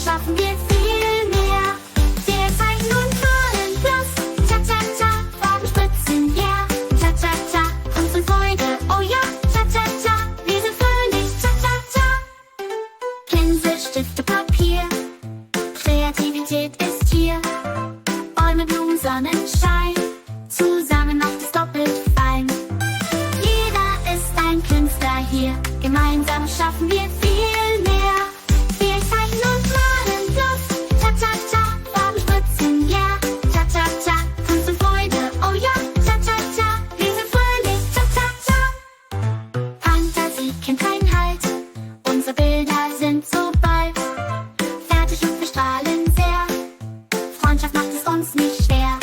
schaffen wir viel mehr. Wir zeichnen und malen bloß. Cha-cha-cha, Farben spritzen, yeah. Cha-cha-cha, Kunst und Freude, oh ja. Cha-cha-cha, wir sind fröhlich. Cha-cha-cha. Pinsel, Stifte, Papier, Kreativität ist hier. Bäume, Blumen, Sonnenschein, zusammen macht es doppelt fein. Jeder ist ein Künstler hier, gemeinsam schaffen wir viel mehr. Wir zeichnen und malen bloß. Cha-cha-cha, Farben spritzen, yeah. Cha-cha-cha, Kunst und Freude, oh ja. Cha-cha-cha, wir sind fröhlich. Cha-cha-cha. Fantasie kennt keinen Halt, unsere Bilder sind so bald fertig und wir strahlen sehr. Freundschaft macht es uns nicht schwer.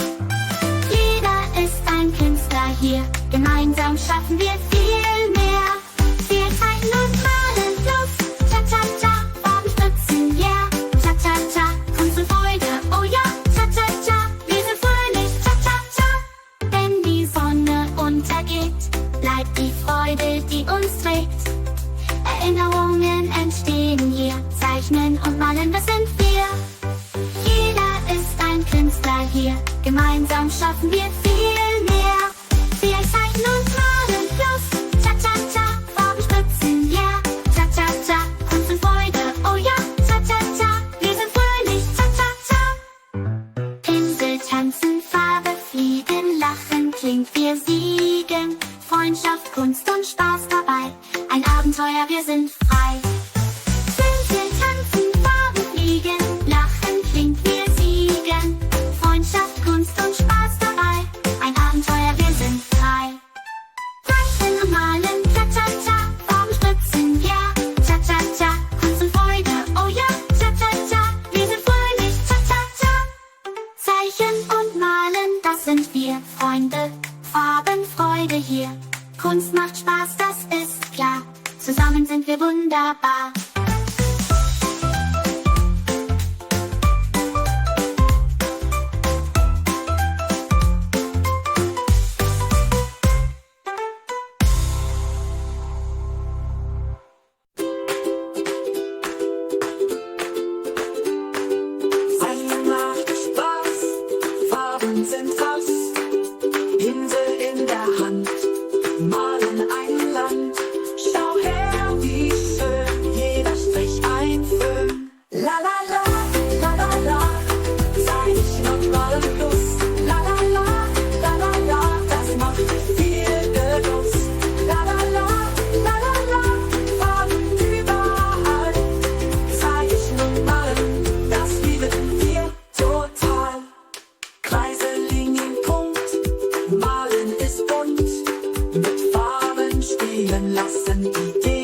Jeder ist ein Künstler hier, gemeinsam schaffen wir viel mehr. Wir zeichnen und malen bloß. Cha-cha-cha, Farben spritzen, yeah. Cha-cha-cha, Kunst und Freude, oh ja. Cha-cha-cha, wir sind fröhlich. Cha-cha-cha. Wenn die Sonne untergeht, bleibt die Freude, die uns trägt. Erinnerungen entstehen hier, zeichnen und malen, das sind wir. Jeder ist ein Künstler hier, gemeinsam schaffen wir viel mehr. Wir zeichnen und malen bloß. Cha-cha-cha, Farben spritzen, yeah. Cha-cha-cha, Kunst und Freude, oh ja. Cha-cha-cha, wir sind fröhlich. Cha-cha-cha. Pinsel tanzen, Farbe fliegen, lachen klingt, wir siegen. Freundschaft, Kunst und Spaß dabei, ein Abenteuer, wir sind frei. Pinsel tanzen, Farben fliegen, lachen klingt, wir siegen. Freundschaft, Kunst und Spaß dabei, ein Abenteuer, wir sind frei. Zeichnen und malen, cha-cha-cha, Farben spritzen, ja. Cha-cha-cha, Kunst und Freude, oh ja. Cha-cha-cha, wir sind fröhlich. Cha-cha-cha. Zeichnen und malen, das sind wir, Freunde. Farben, Freude hier. Kunst macht Spaß, das ist klar. Zusammen sind wir wunderbar. Zeichnen macht Spaß, Farben sind was, Pinsel in der Hand, malen ein Land. Schau her, wie schön, jeder Strich ein Föhn. La la la, la la la, zeichnen und malen plus. La la la, la la la, das macht viel Genuss. La la la, la la la, Farben überall. Zeichnen und malen, das lieben wir total. Kreise, Linien, Punkt, malen ist bunt. Mit Farben spielen lassen, Ideen